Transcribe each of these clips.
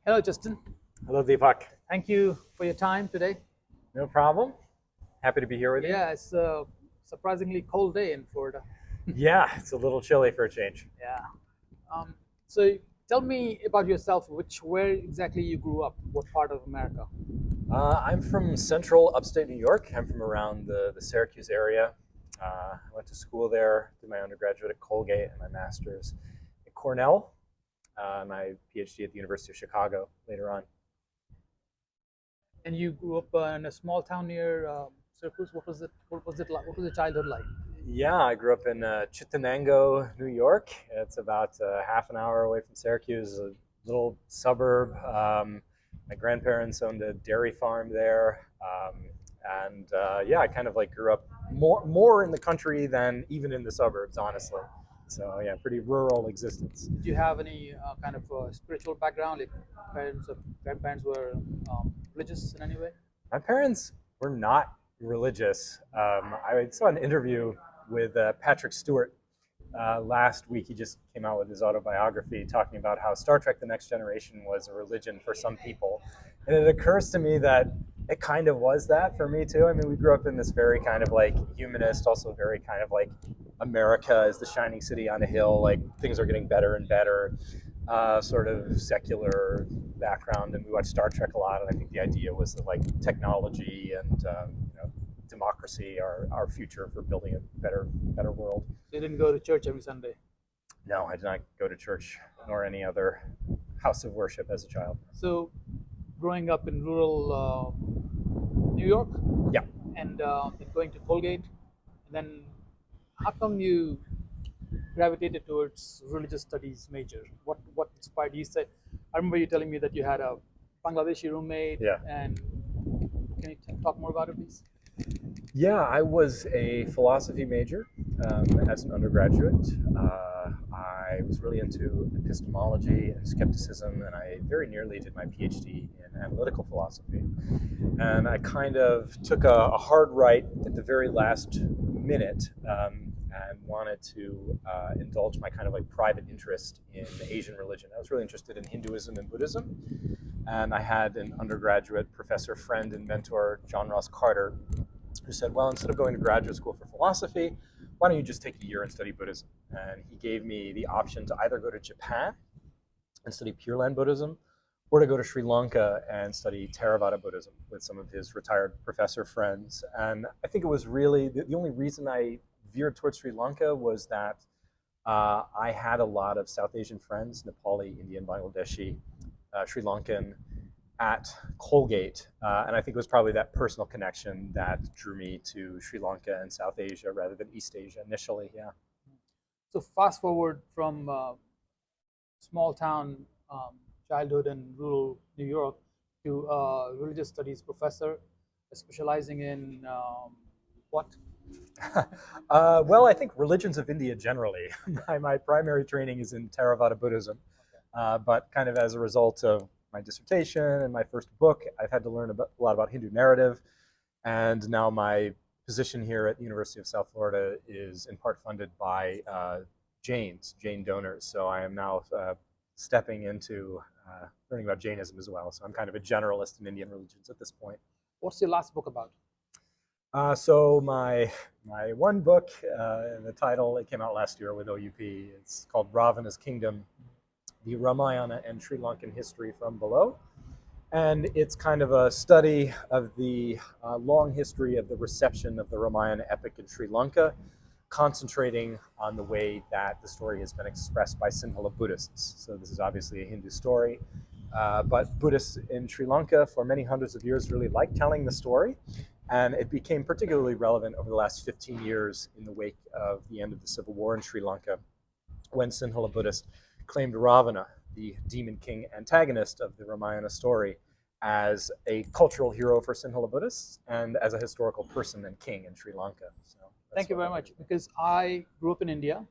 Hello, Justin. Hello, Deepak. Thank you for your time today. No problem. Happy to be here with you. Yeah, it's a surprisingly cold day in Florida. Yeah, it's a little chilly for a change. Yeah. Um, so tell me about yourself. Where exactly you grew up? What part of America? I'm from central upstate New York. I'm from around the Syracuse area. I went to school there, did my undergraduate at Colgate and my master's at Cornell, my PhD at the University of Chicago later on. And you grew up in a small town near Syracuse. What was it? What was it like? What was your childhood like? Yeah, I grew up in Chittenango, New York. It's about half an hour away from Syracuse, a little suburb. My grandparents owned a dairy farm there, and yeah, I kind of like grew up more in the country than even in the suburbs, honestly. So yeah, pretty rural existence. Did you have any kind of spiritual background? Like parents or grandparents were religious in any way? My parents were not religious. I saw an interview with Patrick Stewart last week. He just came out with his autobiography talking about how Star Trek The Next Generation was a religion for some people. And it occurs to me that it kind of was that for me too. I mean, we grew up in this very kind of like humanist, also very kind of like America is the shining city on a hill, like things are getting better and better, sort of secular background. And we watched Star Trek a lot. And I think the idea was that like technology and democracy are our future for building a better world. So you didn't go to church every Sunday. No, I did not go to church nor any other house of worship as a child. So growing up in rural New York Yeah. and then going to Colgate, and then how come you gravitated towards religious studies major? What inspired you? Said I remember you telling me that you had a Bangladeshi roommate. Yeah. And can you talk more about it, please? Yeah, I was a philosophy major as an undergraduate. I was really into epistemology and skepticism, and I very nearly did my PhD in analytical philosophy. And I kind of took a hard right at the very last minute and wanted to indulge my kind of like private interest in Asian religion. I was really interested in Hinduism and Buddhism. And I had an undergraduate professor friend and mentor, John Ross Carter, who said, well, instead of going to graduate school for philosophy, why don't you just take a year and study Buddhism? And he gave me the option to either go to Japan and study Pure Land Buddhism, or to go to Sri Lanka and study Theravada Buddhism with some of his retired professor friends. And I think it was really, the only reason I veered towards Sri Lanka was that I had a lot of South Asian friends, Nepali, Indian, Bangladeshi, Sri Lankan, at Colgate, and I think it was probably that personal connection that drew me to Sri Lanka and South Asia rather than East Asia initially. Yeah. So fast forward from small town childhood in rural New York to religious studies professor, specializing in what? Well, I think religions of India generally. My primary training is in Theravada Buddhism, but kind of as a result of my dissertation and my first book, I've had to learn a lot about Hindu narrative. And now my position here at the University of South Florida is in part funded by Jain donors. So I am now stepping into learning about Jainism as well. So I'm kind of a generalist in Indian religions at this point. What's your last book about? So my one book, the title, it came out last year with OUP. It's called Ravana's Kingdom, the Ramayana and Sri Lankan history from below. And it's kind of a study of the long history of the reception of the Ramayana epic in Sri Lanka, concentrating on the way that the story has been expressed by Sinhala Buddhists. So this is obviously a Hindu story, but Buddhists in Sri Lanka for many hundreds of years really liked telling the story. And it became particularly relevant over the last 15 years in the wake of the end of the civil war in Sri Lanka, when Sinhala Buddhists claimed Ravana, the demon king antagonist of the Ramayana story, as a cultural hero for Sinhala Buddhists and as a historical person and king in Sri Lanka. So thank you very much. Because I grew up in India,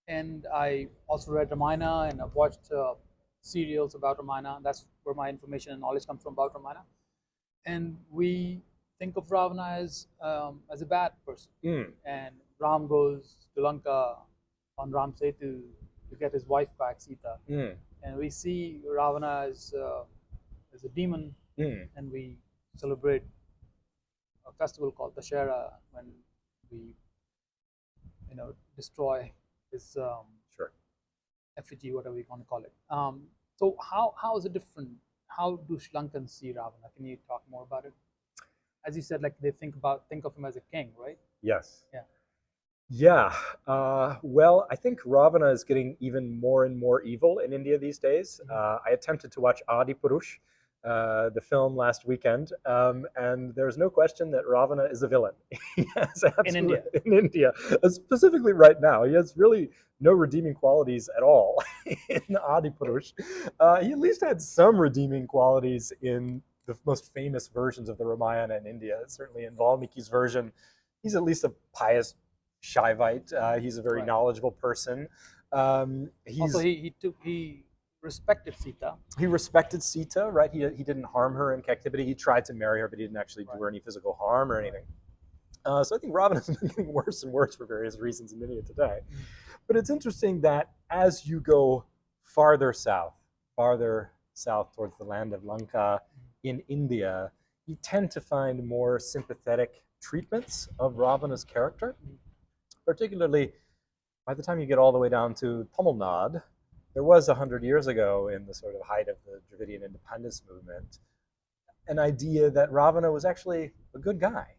and I also read Ramayana, and I've watched serials about Ramayana. That's where my information and knowledge comes from about Ramayana. And we think of Ravana as a bad person, and Ram goes to Lanka on Ram Setu to get his wife back, Sita. and we see Ravana as a demon, Mm, and we celebrate a festival called Dashera when we destroy his sure. effigy, whatever you want to call it. So how is it different? How do Sri Lankans see Ravana? Can you talk more about it? As you said, like they think of him as a king, right? Yes. Yeah. Yeah. Well, I think Ravana is getting even more and more evil in India these days. Mhm. I attempted to watch Adi Purush, the film, last weekend, and there's no question that Ravana is a villain. He has In India. absolutely, in India, specifically right now, he has really no redeeming qualities at all in Adi Purush. He at least had some redeeming qualities in the most famous versions of the Ramayana in India. Certainly in Valmiki's version, he's at least a pious Shaivite. He's a very Right. knowledgeable person. Also, He's he respected Sita. he respected Sita, right? He didn't harm her in captivity. He tried to marry her, but he didn't actually do Right. her any physical harm or Right. anything. So I think Ravana has been getting worse and worse for various reasons in India today. Mhm. But it's interesting that as you go farther south towards the land of Lanka in India, you tend to find more sympathetic treatments of Ravana's character, Mhm. particularly by the time you get all the way down to Tamil Nadu. There was 100 years ago, in the sort of height of the Dravidian independence movement, an idea that Ravana was actually a good guy,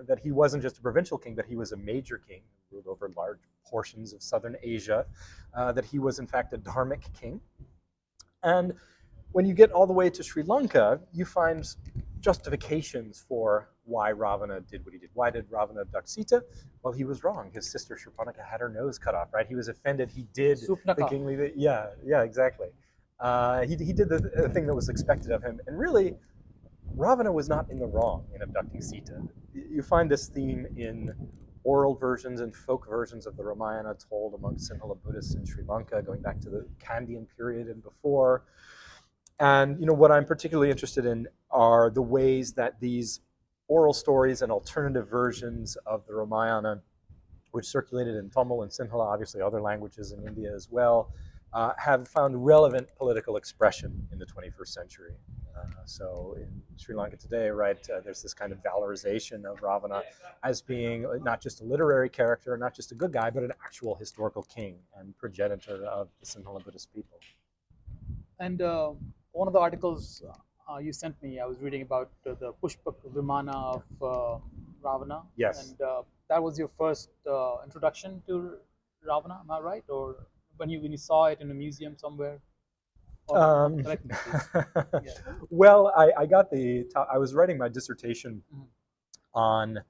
that he wasn't just a provincial king, but he was a major king who ruled over large portions of southern Asia, that he was in fact a dharmic king. And when you get all the way to Sri Lanka, you find justifications for why Ravana did what he did. Why did Ravana abduct Sita? Well, he was wrong. His sister Shurpanakha had her nose cut off, right? He was offended. He did the Supnaka. kingly, yeah, yeah, exactly. He did the thing that was expected of him. And really, Ravana was not in the wrong in abducting Sita. You find this theme in oral versions and folk versions of the Ramayana told among Sinhala Buddhists in Sri Lanka, going back to the Kandyan period and before. And what I'm particularly interested in are the ways that these oral stories and alternative versions of the Ramayana, which circulated in Tamil and Sinhala, obviously other languages in India as well, have found relevant political expression in the 21st century. So in Sri Lanka today, right, there's this kind of valorization of Ravana as being not just a literary character, not just a good guy, but an actual historical king and progenitor of the Sinhala Buddhist people. And one of the articles you sent me, I was reading about the Pushpak Vimana of Ravana, Yes. and that was your first introduction to Ravana. Am I right? Or when you saw it in a museum somewhere? Or Um, correct me, please. Yeah. well, I got I was writing my dissertation Mhm. on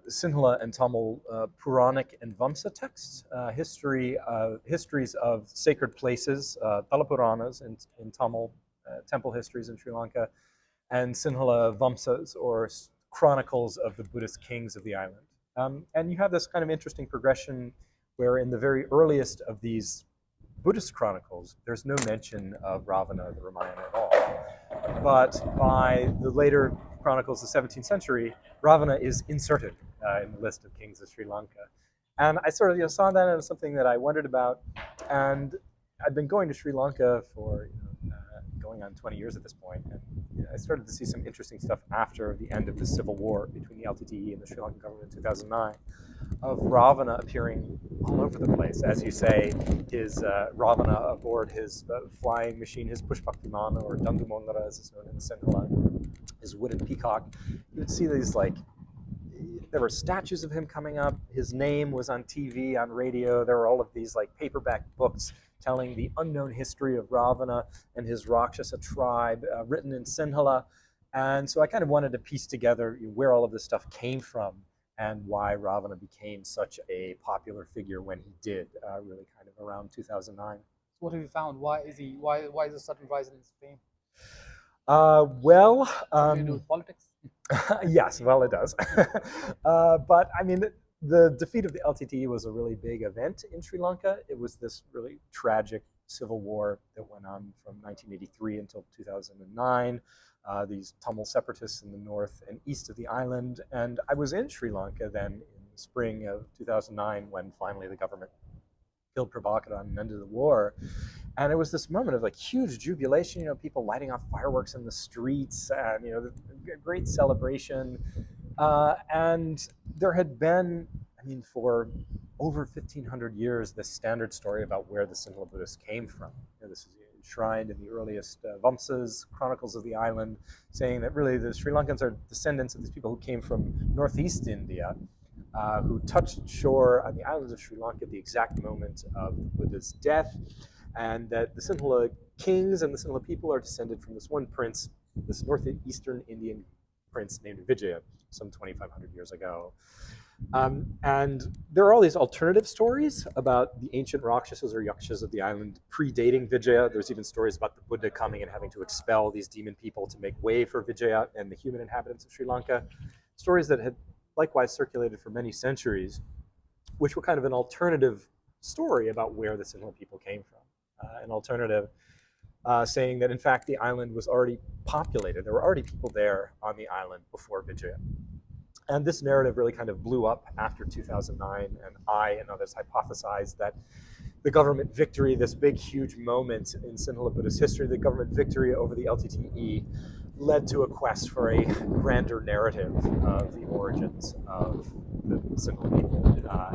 Sinhala and Tamil Puranic and Vamsa texts, histories of sacred places, Talapuranas in Tamil, temple histories in Sri Lanka, and Sinhala Vamsas, or chronicles of the Buddhist kings of the island. And you have this kind of interesting progression where, in the very earliest of these Buddhist chronicles, there's no mention of Ravana, the Ramayana, at all. But by the later chronicles of the 17th century, Ravana is inserted in the list of kings of Sri Lanka. And I sort of saw that as something that I wondered about. And I'd been going to Sri Lanka for going on 20 years at this point, and I started to see some interesting stuff after the end of the civil war between the LTTE and the Sri Lankan government in 2009, of Ravana appearing all over the place. As you say, his Ravana aboard his flying machine, his Pushpak Vimana, or Dandumondara as it's known in Sinhala, his wooden peacock. You would see these there were statues of him coming up. His name was on TV, on radio. There were all of these paperback books telling the unknown history of Ravana and his Rakshasa tribe, written in Sinhala. And so I kind of wanted to piece together where all of this stuff came from and why Ravana became such a popular figure when he did, really kind of around 2009. So what have you found? Why is there sudden rise in his fame? Well, Something to do with politics? yes, well, it does. But I mean, the defeat of the LTTE was a really big event in Sri Lanka. It was this really tragic civil war that went on from 1983 until 2009. These Tamil separatists in the north and east of the island. And I was in Sri Lanka then in the spring of 2009 when finally the government killed Prabhakaran and ended the war. And it was this moment of like huge jubilation, people lighting off fireworks in the streets, and great celebration. And there had been, for over 1,500 years, this standard story about where the Sinhala Buddhists came from. This is enshrined in the earliest Vamsas, chronicles of the island, saying that really the Sri Lankans are descendants of these people who came from northeast India, who touched shore on the islands of Sri Lanka at the exact moment of the Buddha's death, and that the Sinhala kings and the Sinhala people are descended from this one prince, this northeastern Indian prince named Vijaya, some 2,500 years ago. And there are all these alternative stories about the ancient Rakshasas or Yakshas of the island predating Vijaya. There's even stories about the Buddha coming and having to expel these demon people to make way for Vijaya and the human inhabitants of Sri Lanka. Stories that had likewise circulated for many centuries, which were kind of an alternative story about where the Sinhala people came from. An alternative saying that in fact the island was already populated. There were already people there on the island before Vijaya. And this narrative really kind of blew up after 2009, and I and others hypothesized that the government victory, this big, huge moment in Sinhala Buddhist history, the government victory over the LTTE, led to a quest for a grander narrative of the origins of the Sinhala people,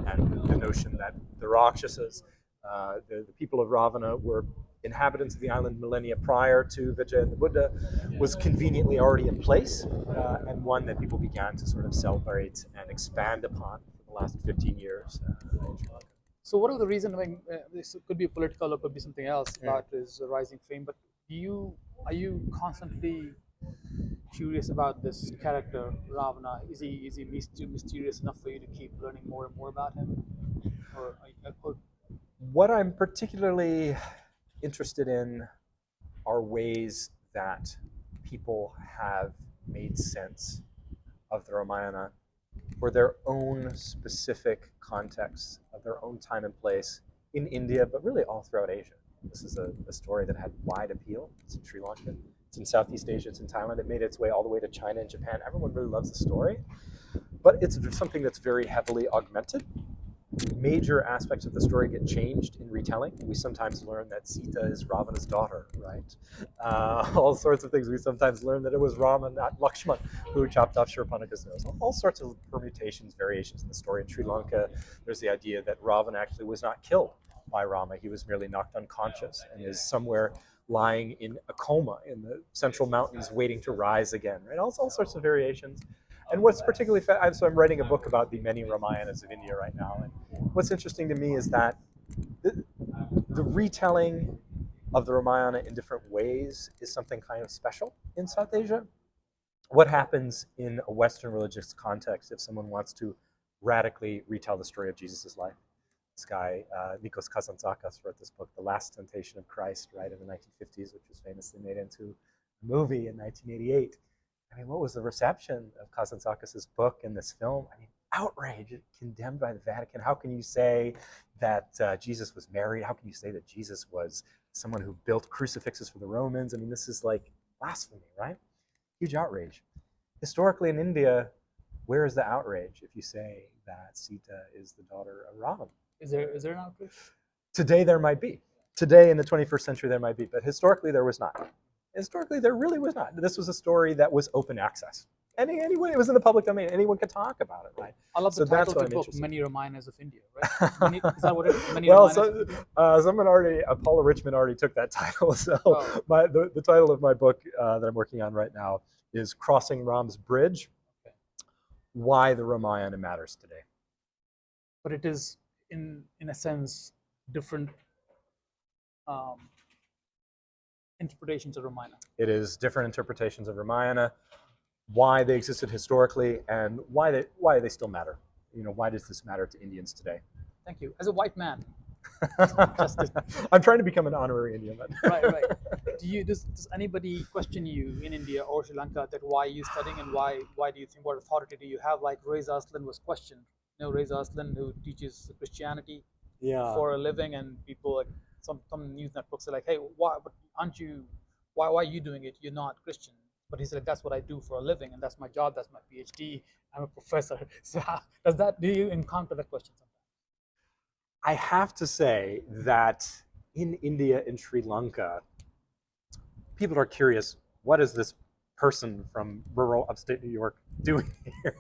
and the notion that the Rakshasas, the people of Ravana, were inhabitants of the island millennia prior to Vijaya and the Buddha, was conveniently already in place, and one that people began to sort of celebrate and expand upon for the last 15 years. So what are the reason? This could be political or could be something else about his rising fame. But are you constantly curious about this character Ravana? Is he mysterious enough for you to keep learning more and more about him? Or what I'm particularly interested in are ways that people have made sense of the Ramayana for their own specific context, of their own time and place in India, but really all throughout Asia. This is a story that had wide appeal. It's in Sri Lanka, it's in Southeast Asia, it's in Thailand. It made its way all the way to China and Japan. Everyone really loves the story, but it's something that's very heavily augmented. Major aspects of the story get changed in retelling. We sometimes learn that Sita is Ravana's daughter, right? All sorts of things. We sometimes learn that it was Rama, not Lakshman, who chopped off Shurpanakha's nose. All sorts of permutations, variations in the story. In Sri Lanka, there's the idea that Ravana actually was not killed by Rama. He was merely knocked unconscious and is somewhere lying in a coma in the central mountains waiting to rise again, right? All sorts of variations. And what's particularly so I'm writing a book about the many Ramayanas of India right now, and what's interesting to me is that the retelling of the Ramayana in different ways is something kind of special in South Asia. What happens in a Western religious context if someone wants to radically retell the story of Jesus' life? This guy, Nikos Kazantzakis, wrote this book, The Last Temptation of Christ, right, in the 1950s, which was famously made into a movie in 1988. What was the reception of Kazantzakis' book and this film? Outrage, condemned by the Vatican. How can you say that Jesus was married? How can you say that Jesus was someone who built crucifixes for the Romans? This is like blasphemy, right? Huge outrage. Historically in India, where is the outrage if you say that Sita is the daughter of Ram? Is there an outrage? Today there might be. Today in the 21st century there might be, but historically there was not. Historically, there really was not. This was a story that was open access. Anyone, it was in the public domain. Anyone could talk about it, right? I love the title of the book, Many Ramayanas of India, right? Is that what it is? Many well, Ramayanas Paula Richmond already took that title. So the title of my book that I'm working on right now is Crossing Ram's Bridge, Why the Ramayana Matters Today. But it is, in a sense, different interpretations of Ramayana. It is different interpretations of Ramayana, why they existed historically, and why they still matter. Why does this matter to Indians today? Thank you. As a white man, I'm trying to become an honorary Indian man. Right. Does anybody question you in India or Sri Lanka that why are you studying and why do you think, what authority do you have? Like Reza Aslan was questioned. Reza Aslan, who teaches Christianity for a living, and people like some news networks are like, hey, why are you doing it? You're not Christian. But he said, that's what I do for a living, and that's my job, that's my PhD, I'm a professor. So do you encounter that question sometimes? I have to say that in India and Sri Lanka, people are curious, what is this person from rural upstate New York doing here?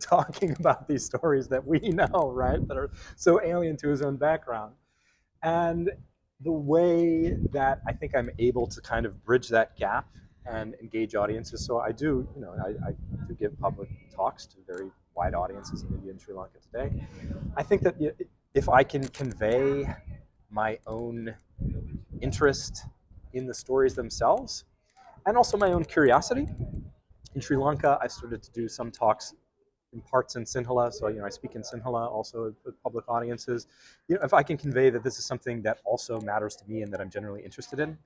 Talking about these stories that we know, right? That are so alien to his own background. And the way that I think I'm able to kind of bridge that gap and engage audiences. So I do, I do give public talks to very wide audiences in India and Sri Lanka today. I think that if I can convey my own interest in the stories themselves and also my own curiosity. In Sri Lanka, I started to do some talks in parts in Sinhala, so I speak in Sinhala also with public audiences. If I can convey that this is something that also matters to me and that I'm generally interested in,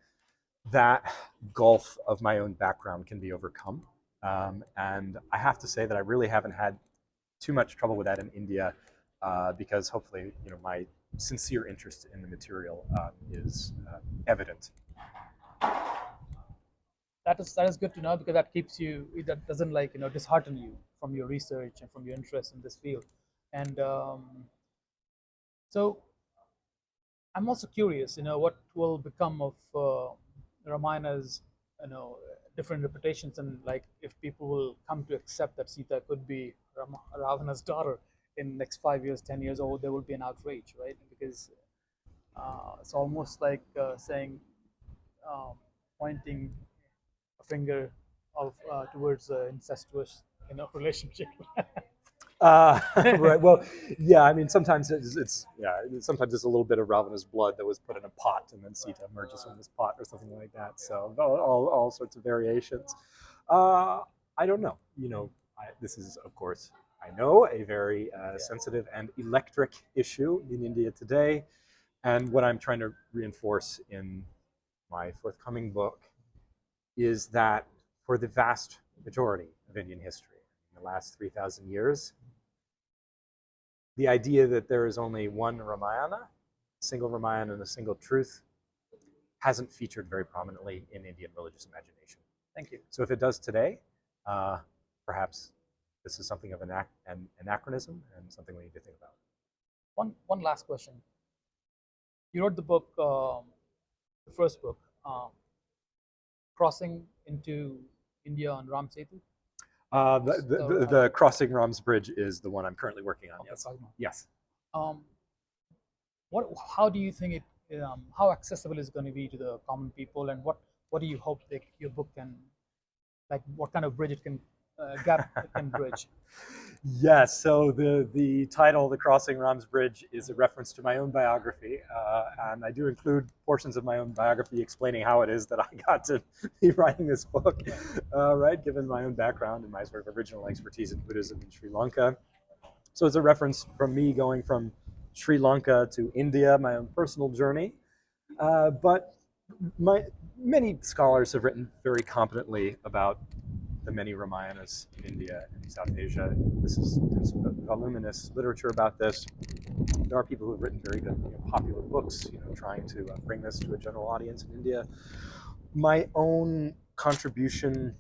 that gulf of my own background can be overcome. And I have to say that I really haven't had too much trouble with that in India, because hopefully, my sincere interest in the material is evident. That is good to know, because that keeps you, that doesn't dishearten you from your research and from your interest in this field. And so I'm also curious, what will become of Ramayana's, different reputations, and like if people will come to accept that Sita could be Ravana's daughter in next 5 years, 10 years, or there will be an outrage, right? Because it's almost like saying, um, pointing a finger of towards incestuous, relationship. Right. Well, yeah. I mean, sometimes it's yeah. Sometimes it's a little bit of Ravana's blood that was put in a pot, and then Sita emerges from this pot, or something like that. So all sorts of variations. Uh, I don't know. This is, of course, I know, a very sensitive and electric issue in India today, and what I'm trying to reinforce in my forthcoming book is that for the vast majority of Indian history, in the last 3,000 years, the idea that there is only one Ramayana, a single Ramayana and a single truth, hasn't featured very prominently in Indian religious imagination. Thank you. So if it does today, perhaps this is something of an anachronism and something we need to think about. One last question. You wrote the book, the first book, crossing into India on Ram Setu. The Crossing Ram's Bridge is the one I'm currently working on. Okay, Yes. Cosmo. Yes. How do you think it? How accessible is it going to be to the common people, and what do you hope that your book can, like, what kind of bridge it can, gap it can bridge? Yes, so the title, The Crossing Ram's Bridge, is a reference to my own biography, and I do include portions of my own biography explaining how it is that I got to be writing this book, right, given my own background and my sort of original expertise in Buddhism in Sri Lanka. So it's a reference from me going from Sri Lanka to India, my own personal journey, but many scholars have written very competently about the many Ramayanas in India and South Asia. There's voluminous literature about this. There are people who have written very good, popular books, trying to bring this to a general audience in India. My own contribution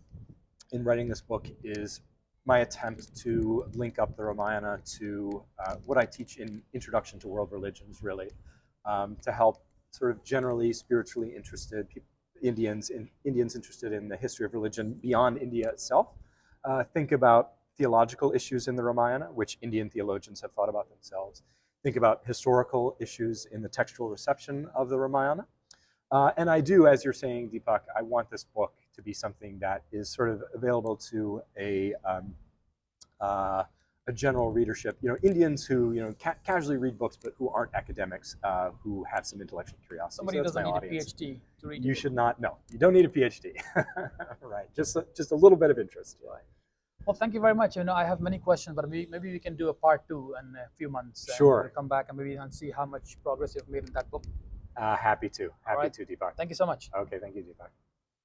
in writing this book is my attempt to link up the Ramayana to what I teach in Introduction to World Religions, really, to help sort of generally spiritually interested people, Indians interested in the history of religion beyond India itself, think about theological issues in the Ramayana, which Indian theologians have thought about themselves. Think about historical issues in the textual reception of the Ramayana. And I do, as you're saying, Deepak, I want this book to be something that is sort of available to a general readership. Indians who casually read books, but who aren't academics, who have some intellectual curiosity. Somebody so doesn't need audience. a PhD to read. You should not. No, you don't need a PhD. Right. Just a little bit of interest. Right. Well, thank you very much. I have many questions, but maybe we can do a part 2 in a few months. Sure. We'll come back and maybe see how much progress you've made in that book. Happy to. Happy right. to, Deepak. Thank you so much. Okay. Thank you, Deepak.